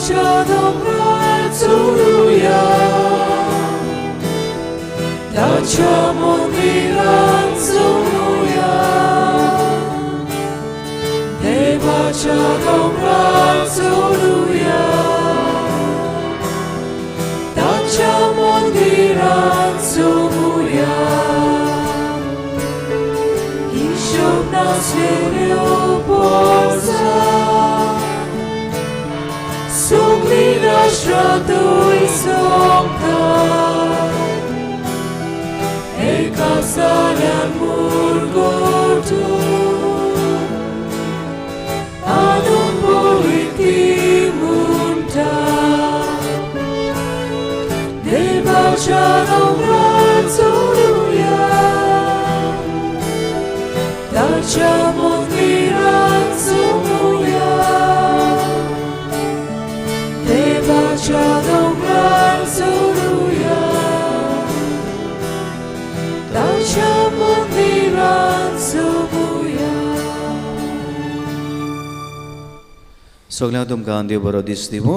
바쳐 동랄 소루야 다쳐 못이란 소루야 내 바쳐 동랄 소루야 다쳐 못이란 소루야 이쇼 나 세려 보사 Suglira shradui sokta Eka salyan murgotu Anun politi munta Deva chadong ratsuruya Dacha mungiran sumuya Chadongran soruya Dacha mundiran sobuya सगळ्यांक तुमकां देव बरो दीस दिवं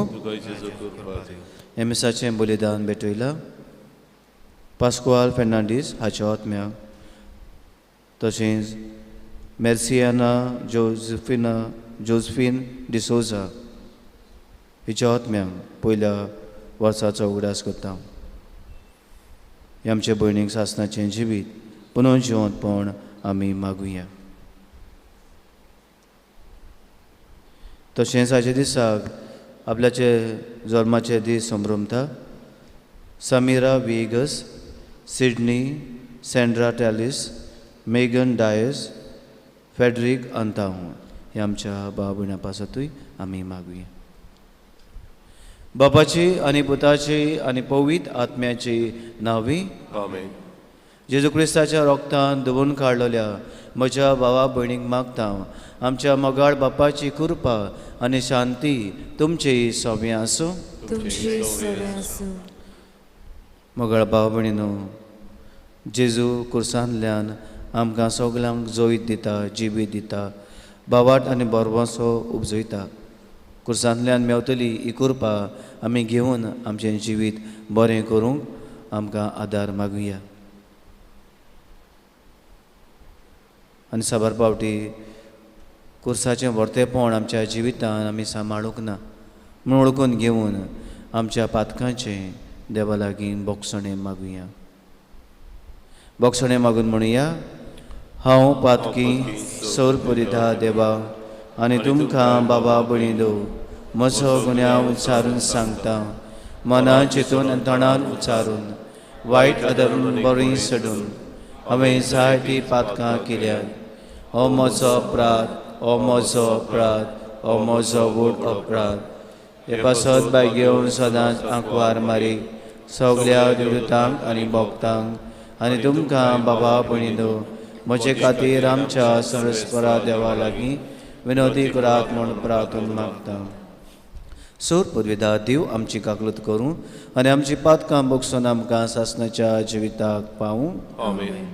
एमएसाचें बलिदान भेटयलां Pascual Fernandes हाच्या आत्म्याक तशेंच मेर्सियाना जोझफीन डिसोजा हिच्या आत्म्याक पयल्या वर्साचो उगडास करता आमचे भयणीक सासणाचें जिवीत पुनः जिवंतपण आमी मागुया तशेंच हाच्या दिसाक आपल्याचे जल्माचे दीस संभ्रमता Samira Vegas Sidney Sandra Tallis Megan Dias Frederick Antao हे आमच्या भाव भयणां पासतूय आमी मागुया बापाची आनी पुताची आनी पवित्र आत्म्याची नांवी आमेन. जेजू क्रिस्ताच्या रोगतान धुवून काडलेल्या म्हज्या भावा भयणीक मागता आमच्या मोगाळ बापाची कृपा आनी शांती तुमची सव्या आसूं मोगाळ भाव भयणीनो जेजू कुर्सांतल्यान आमकां सगल्यांक जोईत दिता जिवीत दिता बावाट आनी बरवसो उपजयता कुर्सांतल्यान मेवतली ही कृपा आमी घेवन आमचें जिवीत बरें करूंक आमकां आदार मागुया आनी साबार पावटी कुर्साचें वर्तेपण आमच्या जिवितान आमी सांबाळूंक ना म्हूण ओळखून घेवन आमच्या पातकांचें देवा लागीं बोगसणें मागुया बोगसणें मागून म्हणुया हांव पातकी सौर परिधा देवा आनी तुमकां बाबा भयणीनो म्हजो गुन्यांव उच्चारून सांगता मनान चिंतून आनी तोंडान उच्चारून वायट आदरून बरी सडून हांवें जायतीं पातकां केल्यात हो म्हजो अपराध हो म्हजो अपराध हो म्हजो व्हड अपराध हे पासत बाय घेवन सदांच आंकवार मारी सगल्या दुरुतांक आनी भोगतांक आनी तुमकां बाबा भयणीनो म्हजे खातीर आमच्या सरस्वरा देवा लागीं विनोदी करात म्हूण प्रार्थना मागता सोर पदवीदार देव आमची काकलूत करूं आनी आमची पातकां बोगसून आमकां सासणाच्या जिविताक पावूं आमेन.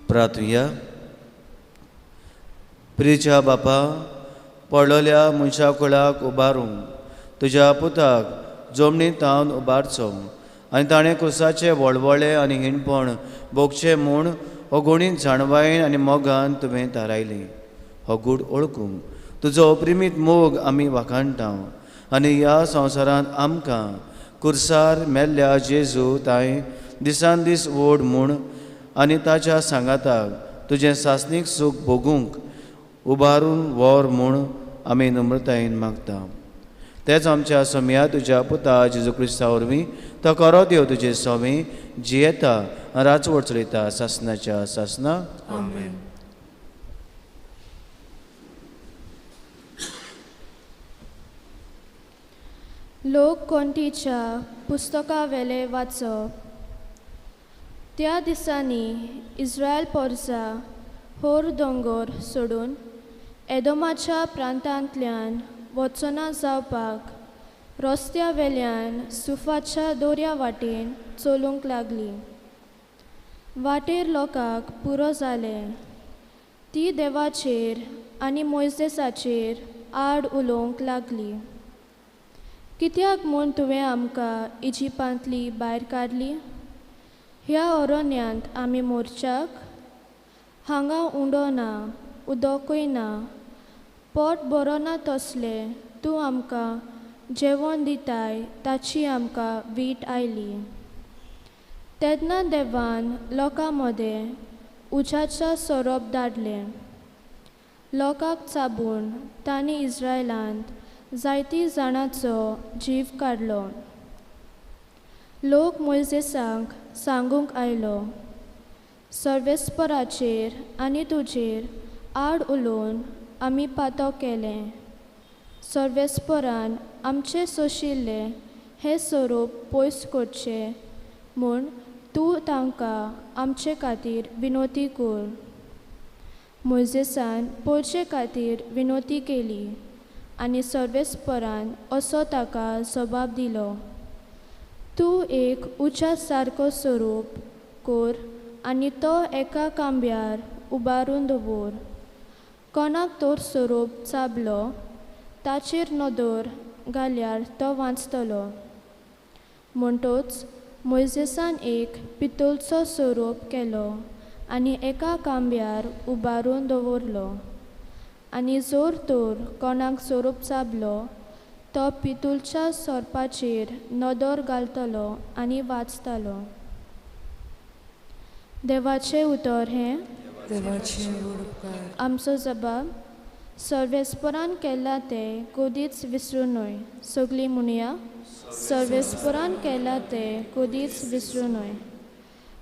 प्रार्थुया प्रियच्या बापा पडलेल्या मनशा कुळाक उबारूंक तुज्या पुताक जमनींत तावन उबारचो आनी ताणें कुसाचे व्हडवळे आनी हिणपण भोगचे म्हूण हो गुणीत जाणवायन आनी मोगान तुवें थारायली. हो गूढ ओळखूंक तुजो अप्रिमीत मोग आमी वाखाणटां आनी ह्या संवसारांत आमकां कुर्सार मेल्ल्या जेजू ताई दिसान दीस ओड म्हूण आनी ताच्या सांगाताक तुजें सासणीक सूख भोगूंक उबारून व्हर म्हूण आमी नम्रतायेन मागता. तेच आमच्या सोम्या तुज्या पुता जेजू क्रिस्ता वरवीं तो करो देव तुजे सोमी जियेता राजवट चलयता सासणाच्या सासना. आमेन. लोक कोंटीच्या पुस्तका वेले वाचप. त्या दिसांनी इस्रायल पोरसा होर दोंगोर सोडून एदोमाच्या प्रांतांतल्यान वचना जावपाक रस्त्या वेल्यान सुफाच्या दोर्या वाटेन चलूंक लागली. वाटेर लोकांक पुरो जाले. ती देवाचेर आनी मोइसेसाचेर आड उलोवंक लागली. कित्याक म्हूण तुवें आमकां इजिप्तांतली भायर काडली? ह्या अरण्यांत आमी मोरच्याक? हांगा उंडो ना, उदकूय ना, पोट बरो ना तसलें तूं आमकां जेवण दिताय ताची आमकां वीट आयली. तेन्ना देवान लोकां मदें उज्याचा सोरोप धाडलें. लोकांक चाबून तांणी इस्रायलांत जायती जाणांचो जीव काडलो. लोक मोइसेसाक सांगूंक आयलो, सर्वेस्पराचेर आनी तुजेर आड उलोवन आमी पातो केलें. सर्वेस्परान आमचे सोशिल्ले हे सोरूप पयस करचें म्हूण तूं तांकां आमचे खातीर विनोती कर. मोइसेसान पळचे खातीर विनोती केली आनी सर्वेस्परान असो ताका जबाब दिलो, तूं एक उज्या सारको सोरूप कर आनी तो एका खांब्यार उबारून दवर. कोणाक तर सोरूप चाबलो ताचेर नदर घाल्यार तो वाचतलो. म्हणटच मोइसेसान एक पितूलचो सोरूप केलो आनी एका खांब्यार उबारून दवरलो. आनी जोर तर कोणाक सोरूप चाबलो तो पितूलच्या सोरपाचेर नदर घालतलो आनी वाचतलो. देवाचें उतर हें. देवाचे उपकार. आमचो जबाब. सर्वेस्परान केला ते कधीच विसरूं न्हय. सगळीं म्हणुया, सर्वेस्परान केला ते कधीच विसरूं न्हय.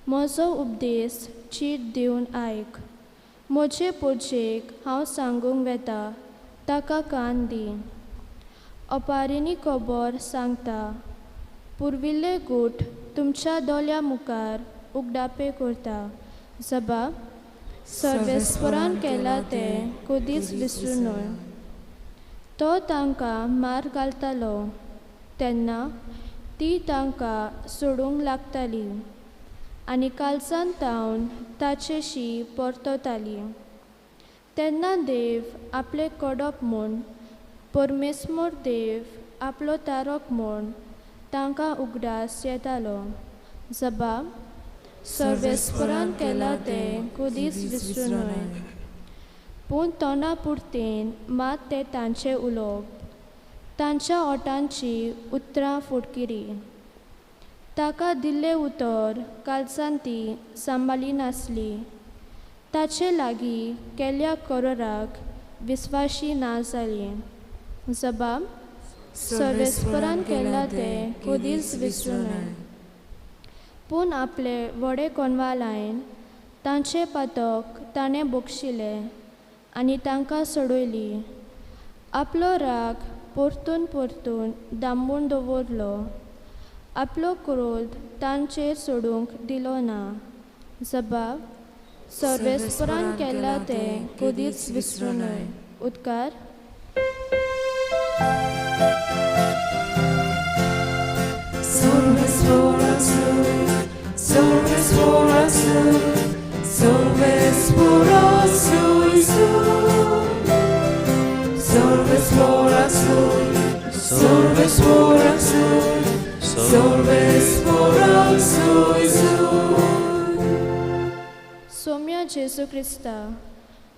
म्हजो उपदेश चीट दिवन आयक. म्हजे पोरचेक हांव सांगूंक वेता ताका कान दी. ओपारीनी खबर सांगता, पुर्विल्ले गूठ तुमच्या दोळ्या मुखार उगडापे करता. जबाब. सर्वेस्परान केला ते कधीच विसरूं न्हय. तो तांकां मार घालतालो तेन्ना ती तांकां सोडूंक लागताली आनी काळजान तावन ताचेशी परतताली. तेन्ना देव आपले कडप म्हूण, परमेस्वर देव आपलो तारक म्हूण तांकां उगडास येतालो. जबाब. सर्वेस्परान केला ते कधीच विसरूं न्हय. पूण तोंडा पुरतेन मात ते तांचे उलोवप, तांच्या ओठांची उतरां फुटकिरी. ताका दिल्लें उतर काळजान ती सांबाळी नासली. ताचे लागीं केल्ल्या कराराक विस्वाशी ना जाली. जबाब. सर्वेस्परान केला ते कधीच विसरूं न्हय. पूण आपले व्हडे कोनवालायन तांचे पातक ताणें बोगशिलें आनी तांकां सोडयली. आपलो राग परतून परतून दांबून दवरलो. आपलो क्रोध तांचेर सोडूंक दिलो ना. जबाब. सर्वेस्परान केला ते कधीच विसरूं न्हय. उद्गार. Salve, जेसू क्रिस्ता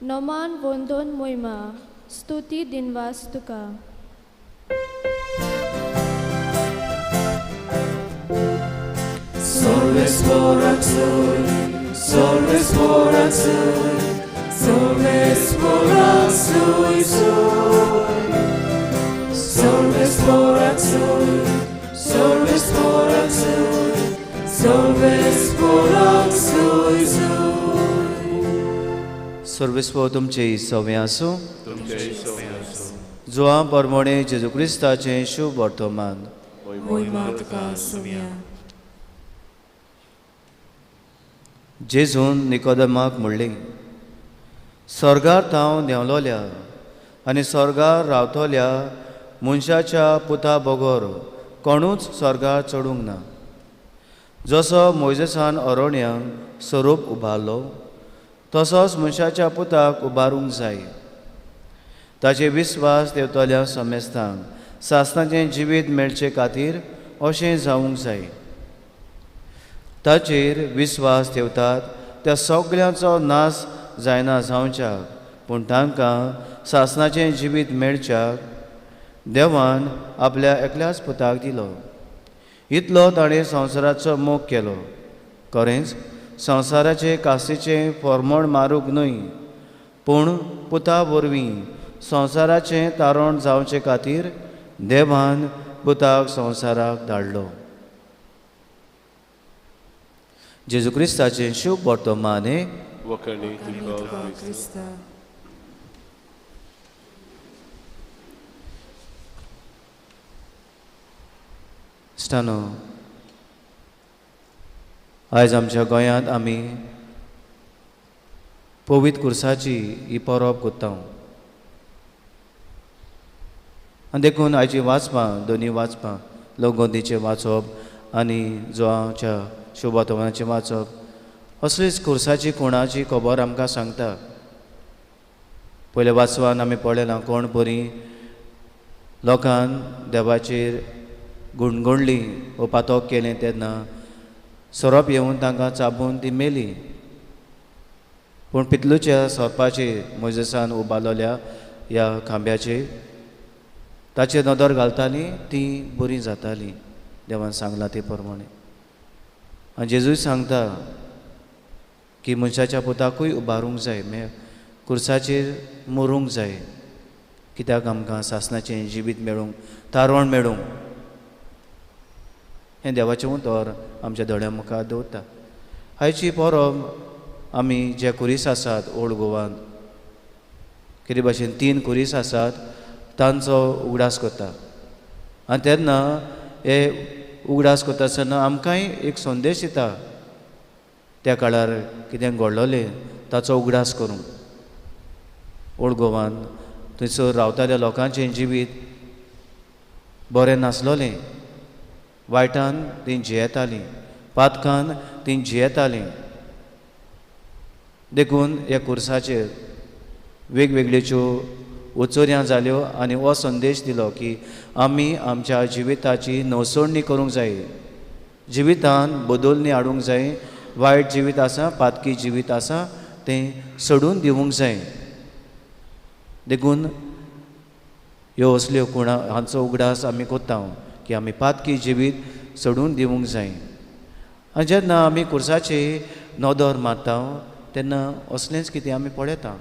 नोमान वंदोन मोयमा स्तुती दिनवास तुका. Solves voraxui, solves voraxui, solves voraxui, solves voraxui, solves voraxui, solves voraxui. सर्वेस्व तुमचे सव्या आसूं. जुआ परमोणे जेजू क्रिस्ताचें शुभ वर्तमान. मोहिमा तुका सव्या. जेजून निकोदेमाक म्हणलें, स्वर्गार हांव देंवलोल्या आनी स्वर्गार रावतल्या मनशाच्या पुता बगोर कोणूच स्वर्गार चडूंक ना. जसो मोइजेसान अरोण्याक स्वरूप उबारलो तसोच मनशाच्या पुताक उबारूंक जाय. ताचे विस्वास देंवतल्या समेस्तांक सासणाचें जिवीत मेळचे खातीर अशें जावंक जाय. ताचेर विस्वास ठेवतात त्या सगळ्यांचो नाश जायना जावच्याक, पूण तांकां सासणाचें जिवीत मेळच्याक देवान आपल्या एकल्याच पुताक दिलो. इतलो ताणें संवसाराचो मोग केलो. खरेंच संवसाराचे कास्तीचें फॉर्मण मारूंक न्हय, पूण पुता वरवीं संवसाराचें तारण जावचे खातीर देवान पुताक संवसाराक धाडलो. जेजू क्रिस्ताचें शुभ वर्तमान हे वखणी तुका क्रिस्ता. स्टानो, आयज आमच्या गोंयांत आमी पवित्र कुर्साची ही परब करता. आनी देखून आयची वाचपां दोनी वाचपां लोकगोंदीचें वाचप आनी जुआच्या शुभ वर्तमानाचें वाचप असलीच कुर्साची कोणाची खबर आमकां सांगता. पयले वाचवान आमी पळयलां कोण बरी लोकान देवाचेर गुणगुणली वो पातोक केलें तेन्ना सोरोप येवन तांकां चाबून ती मेली. पूण पितलूच्या सोरपाचेर मोइजेसान उबारलेल्या ह्या खांब्याचेर ताचेर नदर घालताली ती बरी जाताली. देवान सांगलां ते प्रमाणे. आनी जेजूय सांगता की मनशाच्या पुताकूय उबारूंक जाय, कुर्साचेर मरूंक जाय, कित्याक आमकां सासणाचें जिवीत मेळूंक तारण मेळूंक. हें देवाचें उतर आमच्या दोळ्या मुखार दवरता. आयची परब आमी जे कुरीस आसात ओल्ड गोवान कितें भाशेन 3 कुरीस आसात तांचो उगडास करता. आनी तेन्ना हे उगडास करता आसतना आमकांय एक संदेश दिता त्या काळार कितें घडलोलें ताचो उगडास करूंक. ओल्ड गोवान थंयसर रावताल्या लोकांचें जिवीत बरें नासलोलें. वायटान तीं जियेतालीं, पातकान तीं जियेतालीं. देखून ह्या कुर्साचेर वेगवेगळ्योच्यो उचोऱ्यां जाल्यो आनी हो संदेश दिलो की आमी आमच्या जिविताची नवसोडणी करूंक जाय. जिवितान बदलणी हाडूंक जाय. वायट जिवीत आसा, पातकी जिवीत आसा तें सोडून दिवंक जाय. देखून ह्यो असल्यो कोणा हांचो उगडास आमी कोत्ता की आमी पातकी जिवीत सोडून दिवंक जाय. आनी जेन्ना आमी कुर्साची नदर मारता तेन्ना असलेंच कितें आमी पळयता.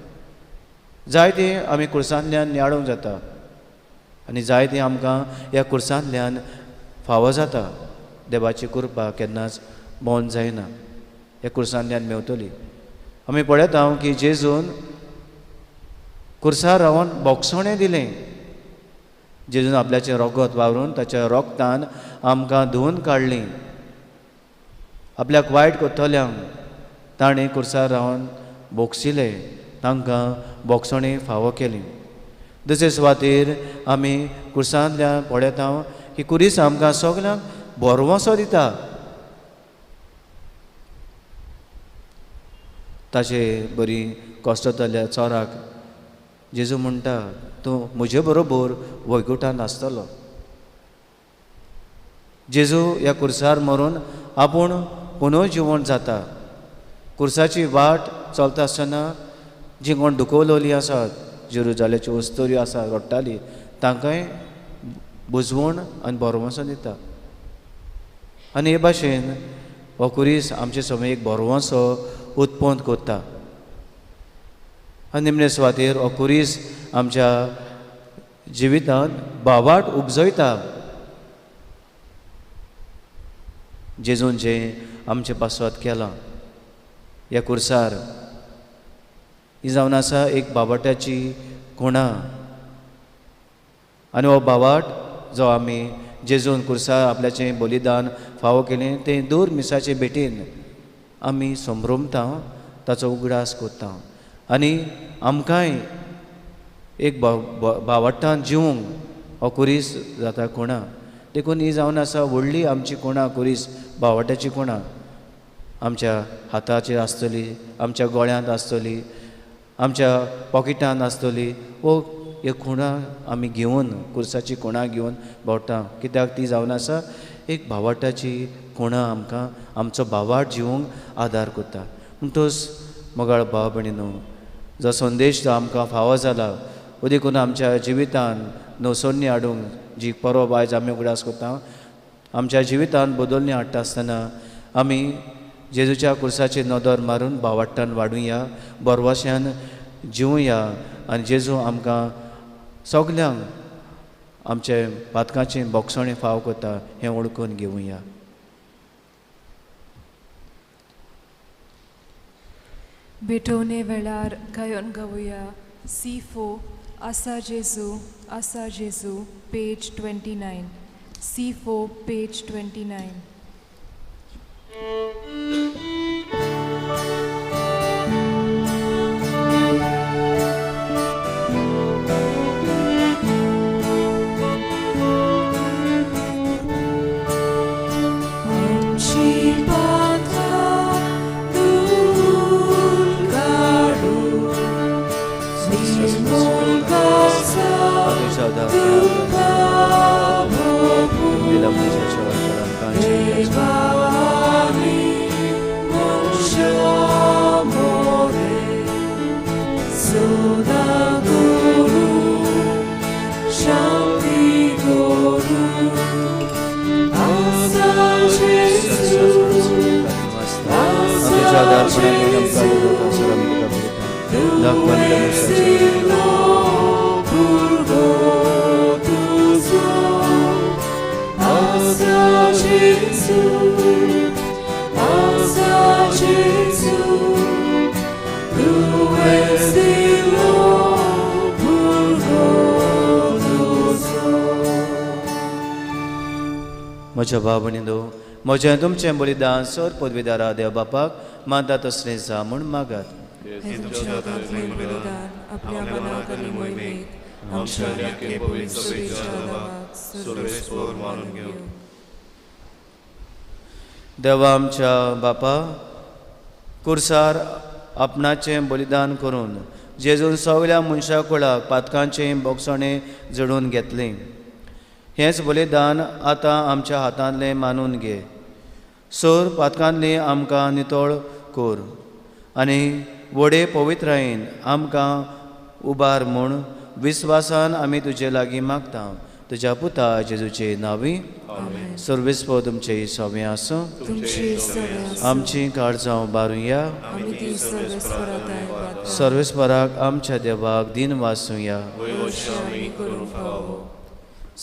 जायतें आमी कुर्सांतल्यान नियाळूंक जाता आनी जायतें आमकां ह्या कुर्सांतल्यान फावो जाता. देवाची कृपा केन्नाच बंद जायना, ह्या कुर्सांतल्यान मेवतली. आमी पळयता की जेजून कुर्सार रावन बोगसोणें दिलें. जेजून आपल्याचें रगत वावरून ताच्या रोगतान आमकां धुवन काडलीं. आपल्याक वायट कोत्तल्यांक ताणें कुर्सार रावन बोगसिलें, तांकां बोगसोणें फावो केलीं. दुसरे सुवातेर आमी कुर्सांतल्यान पळयता की कुरीस आमकां सगल्यांक बोरवोसो दिता. ताचे बरी कश्ट जाल्ल्या चोराक जेजू म्हणटा तूं म्हजे बरोबर वैकुंठांत आसतलो. जेजू ह्या कुर्सार मरून आपूण पुनर्जिवण जाता. कुर्साची वाट चलता आसतना जी कोण दुखवलोली आसात जेरुजाल्याची वस्तुऱ्यो आसात रडटाली तांकांय बुजवण आनी बरोवंसो दिता आनी हे भाशेन हो कुरीस आमचे समोर एक बरोवंसो उत्पन्न करता आनी निमणे सुवातेर हो कुरीस आमच्या जिवितांत भावार्थ उपजयता जेजून जें आमचे पासवात केलां ह्या कुर्सार ही जावन आसा एक भावार्थाची खुणां आनी हो भावार्थ जो आमी जेजून कुर्सार आपल्याचें बलिदान फावो केलें तें दर मिसाचे भेटेन आमी संभ्रमता ताचो उगडास करता आनी आमकांय एक भावार्थान जिवंक हो कुरीस जाता कोणा देखून ही जावन आसा व्हडली आमची कोणा कुरीस भावार्थाची कोणा आमच्या हाताचेर आसतली आमच्या गोळ्यांत आसतली आमच्या पॉकेटांत आसतली वो एक खुणा आमी घेवन कुर्साची कोणा घेवन भोंवता कित्याक ती जावन आसा एक भावार्थाची कोणा आमकां आमचो भावार्थ जिवंक आदार करता म्हणटूच मोगाळ भाव भयणीनो जो संदेश जो आमकां फावो जाला वो देखून आमच्या जिवितान नवसोन्नी हाडूंक जी परब आयज आमी उगडास करता आमच्या जिवितान बदलणी हाडटा आसतना आमी जेजूच्या कुर्साचेर नदर मारून भावार्थान वाडुया बरवाश्यान जिवुया आनी जेजू आमकां सगल्यांक आमचे पातकाचें बोगसणें फाव करता हें ओळखून घेवया. भेटोवणे वेळार गायन गावुया C4 आसा जेजू पेज 29 C4 पेज 29. म्हज्या भाव भयणीनो म्हजें तुमचें बलिदान सर पदवीदारा देव बापाक मानता तसलें जा म्हूण मागात. आपल्या मनाक आनी मोहिमेक आमच्या आमच्या पवित्र सभेच्या आदाराक सर्वेस्पर मानून घेऊ. देवा आमच्या बापा कुर्सार आपणाचें बलिदान करून जेजून सगळ्या मनशा कुळाक पातकांचें बोगसणें जडून घेतलें. हेंच बलिदान आतां आमच्या हातांतलें मानून घे. सोर पातकांतलीं आमकां नितळ कोर आनी व्हडे पवित्रायेन आमकां उबार म्हूण विस्वासान आमी तुजे लागीं मागता. तुज्या पुता जेजूचे नांवी सर्वेस्पर तुमचे सवें आसूं. आमची काळजां बारुया. सर्वेस्पराक आमच्या देवाक दिन वासूया.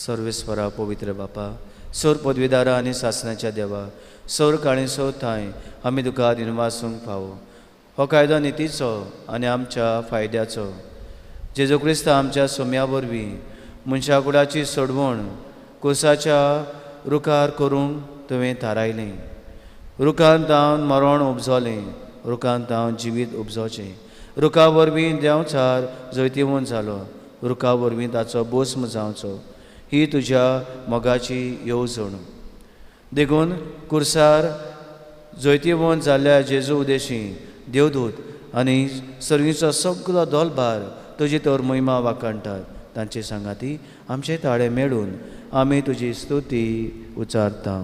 सर्वेस्परा पवित्र बापा सोर पदवीदारा आनी सासणाच्या देवा सोर काळी सोर थाय आमी तुका दिन वासूंक फावो. हो कायदो नितीचो आनी आमच्या फायद्याचो. जेजू क्रिस्त आमच्या सोम्या वरवीं मनशा कुळाची सोडवण कुर्साच्या रुखार करूंक तुवें थारायलें. रुखांत जावन मरण उपजोलें. रुखांत जावन जिवीत उपजोचें. रुखा वरवीं देंवचार जैतिवंत जालो. रुखा वरवीं ताचो भस्म जावचो. ही तुज्या मोगाची येवजण देखून कुर्सार जैतिवंत जाल्ल्या जेजू उदेशी देवदूत आनी सर्वीचो सगळो दोलबार तुजी तर महिमा वाकाणटात. तांचे सांगाती आमचे ताळे मेळून आमी तुजी स्तुती उच्चारता.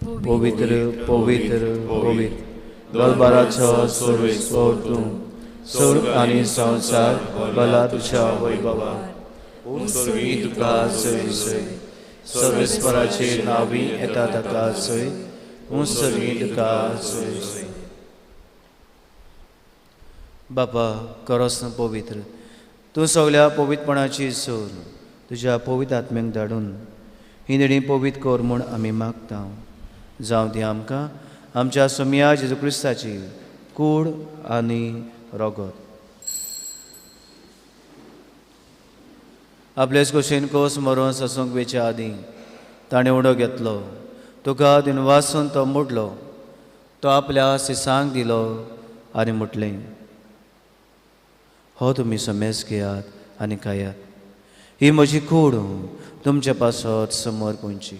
पवित्र पवित्र पवित्र दरबाराचो सर्वेस्पोर तूं स्वर्ग आनी संवसार भला तुज्या वैभवान सर्वी तुका सय सय सर्वेस्पराचे नावी येता ताका सय सर्वी तुका सय सय बापा करोस पवित्र तूं सगळ्या पवित्रपणाची सोर तुज्या पवित्र आत्म्याक धाडून ही निडी पवित्र कर म्हूण आमी मागता जावं ती आमकां आमच्या सोम्या जेजू क्रिस्ताची कूड आनी रगत आपलेच कुशीन कोस मरून ससूंक वेच्या आदीं ताणें उडो घेतलो तुका दिनवासून तो मोडलो तो आपल्या सिसांक दिलो आनी म्हटलें हो तुमी समेज घेयात आनी खायात ही म्हजी कूड तुमचे पासत समोर पोंची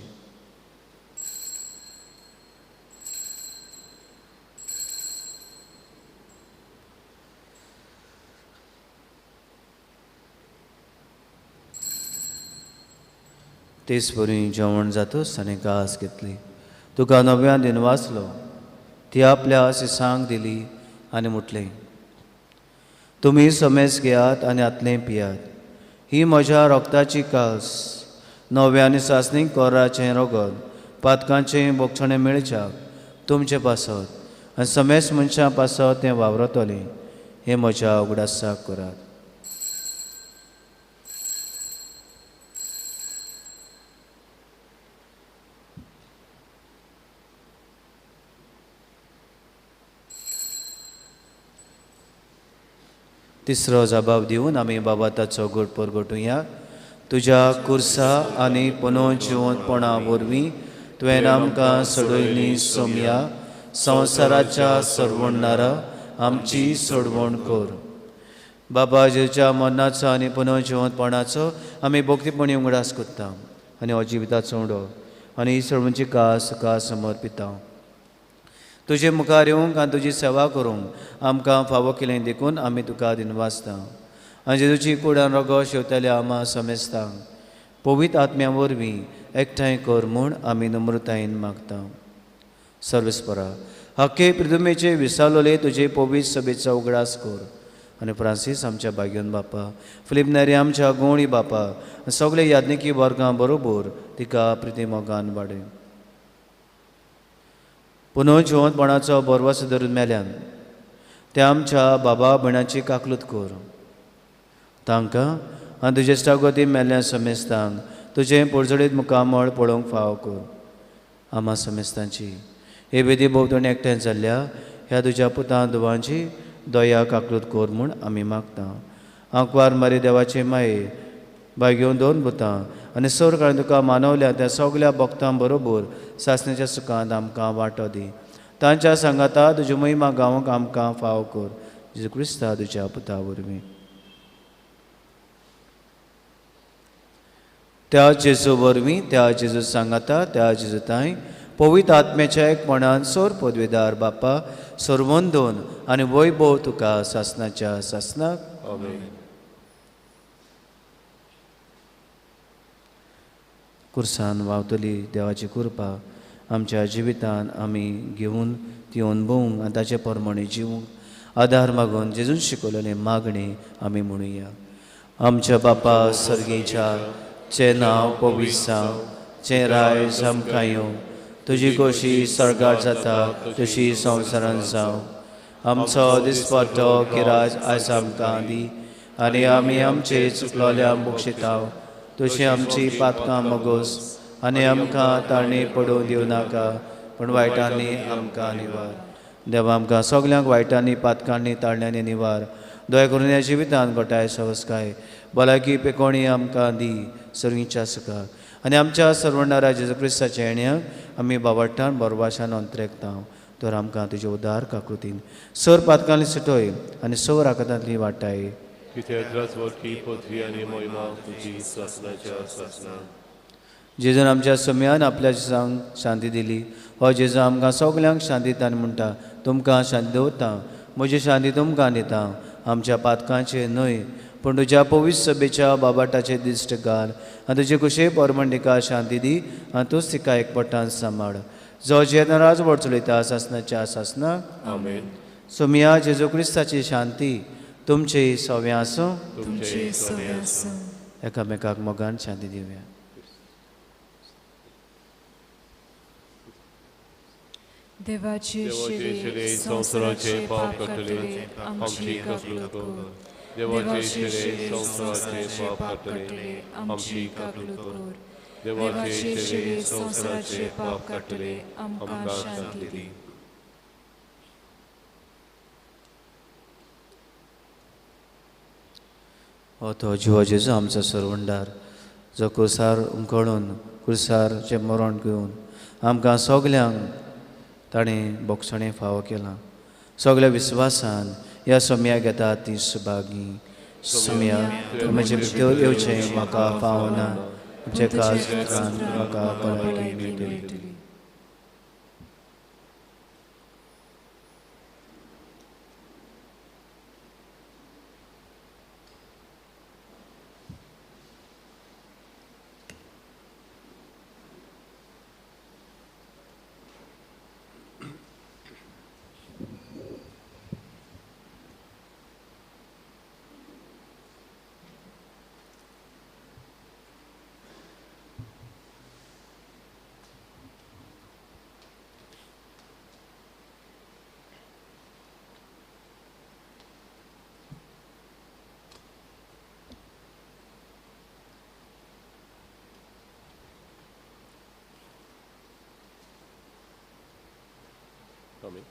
तेच बरी जेवण जातच ताणें घास घेतली तुका नव्यान दिन वाचलो ती आपल्या सिसांक दिली आनी म्हटलें तुमी समेज घेयात आनी आतलें पियात ही म्हज्या रोगताची कास नव्यानी सासणीक कोराचें रगत पातकांचें बोगचणें मेळच्याक तुमचे पासत आनी समेज मनशां पासत तें वावरतलें हें म्हज्या उगडासाक करात तिसरो जबाब दिवन आमी बाबा ताचो घोट परगटुया तुज्या कुर्सा आनी पुनर्जिवंतपणा वरवीं तुवें आमकां सोडयली सोम्या संवसाराच्या सोडवणारा आमची सोडवण कर बाबा जेच्या मरणाचो आनी पुनर्जिवंतपणाचो आमी भोक्तीपणी उगडास करता आनी हो जिविताचो उडो आनी ही सोडवणची कास तुका समर्पिता तुजे मुखार येवंक आनी तुजी सेवा करूंक आमकां फावो केलें देखून आमी तुका दिनवासता आनी जेजूची कुडान रगो शेवतले आमा समेजता पवित्र आत्म्या वरवीं एकठांय कर म्हूण आमी नम्रतायेन मागता सर्वेस्परा हक्के प्रिदुमेचे विसालोले तुजे पवित्र सभेचो उगडास कर आनी फ्रांसीस आमच्या भाग्योन बापा फिलीप नेरी आमच्या गोवणी बापा सगळे याज्ञिकी वर्गां बरोबर तिका प्रिती मोगान वाडय पुनर्जिवंतपणाचो बरवस धरून मेल्यान ते आमच्या बाबा भयणाची काकलूत कर तांकां आनी तुजे इश्टागोती मेल्ल्या समेस्तांक तुजें पोरजडीत मुखामळ पळोवंक फाव कर आमा समेस्तांची हे वेदी भोंवतणी एकठांय जाल्ल्या ह्या तुज्या पुतां दुवांची दया काकलूत कर म्हूण आमी मागता आंकवार मारी देवाचे माये भाग्योन दोन भुतां आनी सर काळें तुका मानवल्या त्या सगळ्या भक्तां बरोबर सासणेच्या सुखांत आमकां वांटो दी तांच्या सांगाता तुजी महिमा गावंक आमकां फाव कर जेजू क्रिस्ता तुज्या पुता वरवीं त्या जेजू वरवीं त्या जेजू सांगाता त्या जेजू ताई पवित्र आत्म्याच्या एकपणान सोर पदवीदार बापा सर्वंदोन आनी वैभव तुका सासणाच्या सासणाक आमेन. कुर्सान वावतली देवाची कृपा आमच्या जिवितान आमी घेवन ती अनुभवूंक आनी ताचे प्रमाणे जिवूंक आदार मागून जेजून शिकयलेले मागणी आमी म्हणुया आमच्या बापा सर्गेच्या चे नांव पवित्र जावं चे राय आमकां येवं तुजी कशी सर्गार जाता तशी संवसारांत जावं आमचो दिसपट्टो किराज आयज आमकां दी आनी आमी आमचे चुकलोल्या बक्षितांव तशी आमची पातकां मगोस आनी आमकां ताळणी पडूं दिवं नाका पूण वायटांनी आमकां निवार देवा आमकां सगल्यांक वायटांनी पातकांनी ताळण्यांनी निवार दया करून ह्या जिवितांत गोठाय सवस्काय भलायकी पेकोणी आमकां दी सर्वींच्या सुखाक आनी आमच्या सर्वणारा जेजू क्रिस्ताच्या येण्याक आमी बावट्टान बरवाशान अंतरेकता तर आमकां तुजे उदार काकृतीन सर पातकांनी सुटोय आनी सर आकांतांतली वाटाय कित्याक राजवटी पृथ्वी आनी महिमा तुजी सासणाच्या सासणान जेजून आमच्या सम्यान आपल्या जिसांक शांती दिली हो जेजू आमकां सगल्यांक शांती दिता म्हणटा तुमकां शांती दवरता म्हजी शांती तुमकां दिता आमच्या पातकांचे न्हय पूण तुज्या पवित्र सभेच्या बाबाटाचे दिश्ट घाल आनी तुजे कुशे परमंडिका शांती दी आनी तूंच तिका एकपटान सांबाळ जो जेदराज वरचलयता सासनाच्या सासना आमेन. सोमिया जेजू क्रिस्ताची शांती तुमचे सव्य आसूं. तुमचे सवे आसूं. एकामेकाक मोगान शांती दिवया. देवाचे देवाचे शिरे शिरे संवसाराचे पाप काडटले आमची काकूळ कर. देवाचे शिरे संवसाराचे पाप काडटले आमची काकूळ कर. देवाचे शिरे संवसाराचे पाप काडटले आमकां शांती दी. हो तो जिवा जेजू आमचो सरवंडार जो कुर्सार उमकडून कुर्सारचें मरण घेवन आमकां सगल्यांक ताणें बोगसणें फावो केलां. सगळ्या विस्वासान ह्या सोम्या घेतात ती सुभागी. सोम्या म्हजें भितर येवचें म्हाका फावना. तुमचे काज म्हाका पळकी मेळटली. आमेन.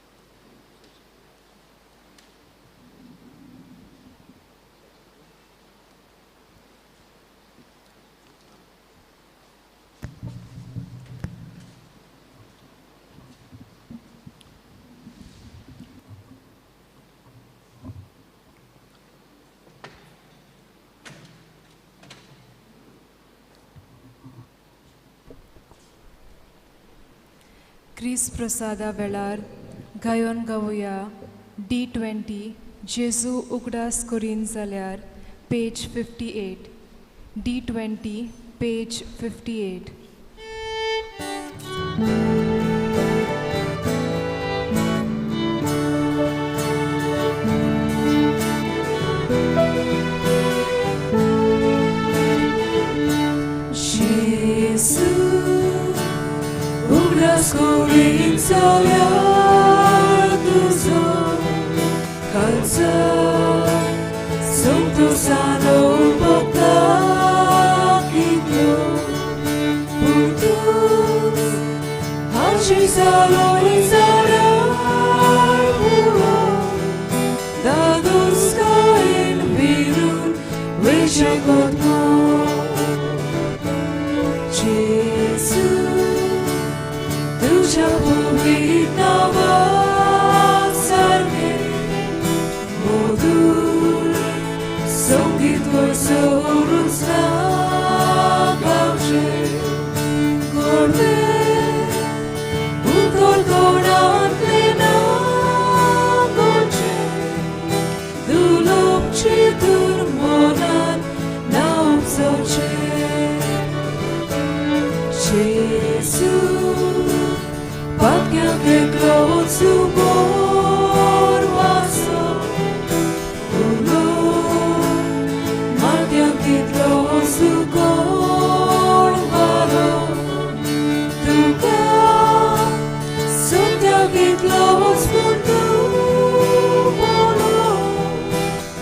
क्रिस प्रसादा वेळार गायोन गावुया D20 जेजू उगडास करीन जाल्यार page 58. D20 page 58. Scoring salar tuzo kalsa sunto sano bokta kitlo putus hachi salo isarar puro dados kain virun vishakot mo Jesus Povit nava sarge modur songit vorsorun snagavše gorde utordonan plena goče dulopči turmonan na obzoče Jesus Patkia ke klocu borvaso ulo Mattia ke klocu gorvaro Tuka Sotya ke klocu puntu bolo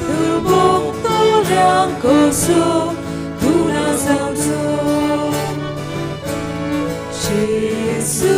Turbok tolian koso Tuna zamso Jesus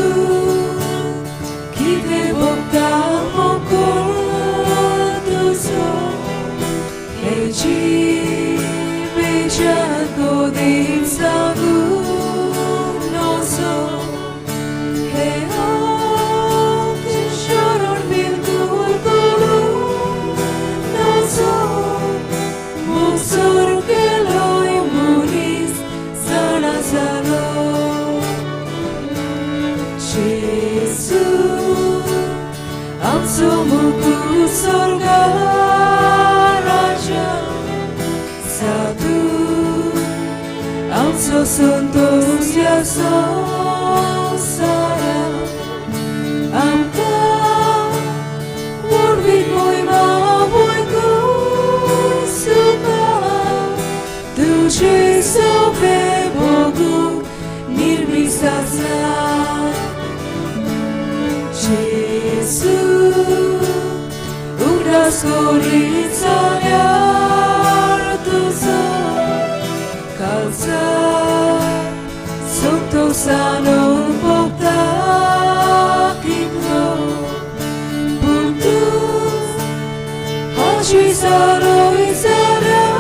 Sorga raja satu Amso santos ya sara आमकां वरवीत मोहिमा वयकून सुखा तुझे सोबे भोगूंक निर्विश्वास जेसू उगडास करीत जाल्यार तुजो काळजार संतोषान भोगता कितलो पूण तूं हाची जालोय जाल्यार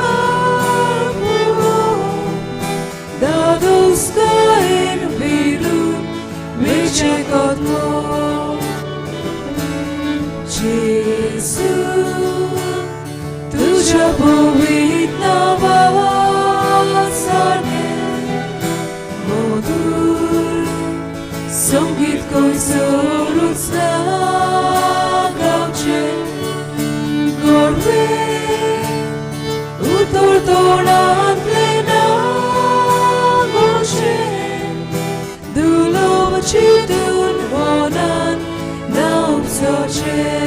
दादोसकायेन भिरून विचेकोतलो जेसू तुझ्या पवित्र नावासारखें मधुर संगीत खंयसरूच ना गावचें गोडवे उतर तोंडांतलें ना गोडशें दुलोव चिंतून मनान ना उपसोचें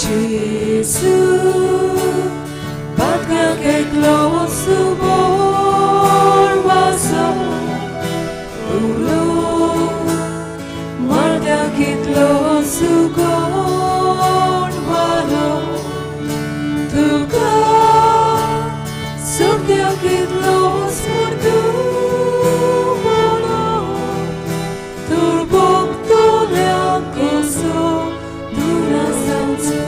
जेसू Patria che closu bor vaso Ulo Martia che closu gon valo Tuka Sortia che clos mortu valo Turbok tolean coso Dura sanzo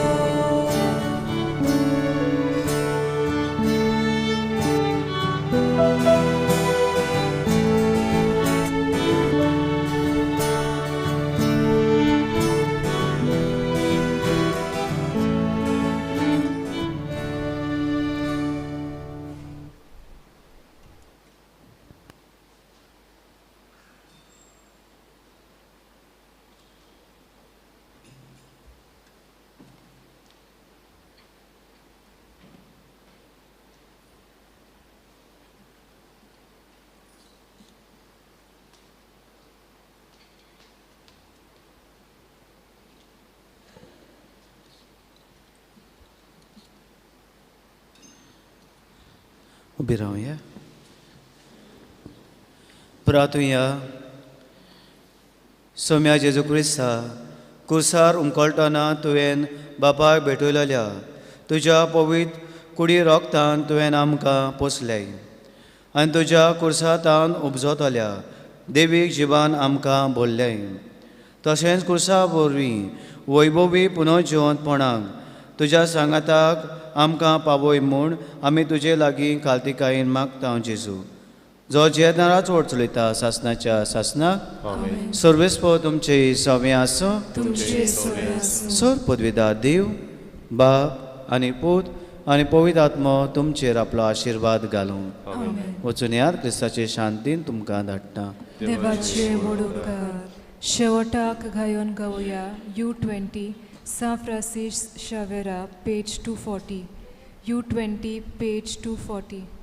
उबी रावया प्रार्थुया सोम्या जेजू क्रिस्ता कुर्सार उमकळटना तुवें बापाक भेटयलेल्या तुज्या पवित्र कुडी रोगतान तुवें आमकां पोसलें आनी तुज्या कुर्सातान उपजोतल्या देवीक जिवान आमकां भरलें तशेंच कुर्सा वरवीं वैभवी पुनर्जिवंतपणाक तुज्या सांगाताक आमकां पावय म्हूण आमी तुजे लागीं खालतिकायेन मागता जेजू जो जेदनाराच वोट चलयता सासनाच्या सासनाक सर्वेस्पो तुमचे सवे आसो सोर पदवीदार देव बाप आनी पूत आनी पवित्र आत्मो तुमचेर आपलो आशिर्वाद घालूं वचून यार क्रिस्ताचे शांतीन तुमकां धाडटा देवाचे वडोवकार शेवटाक गायोन गावया U20 San Francis Xaviera, page 240. U20, page 240.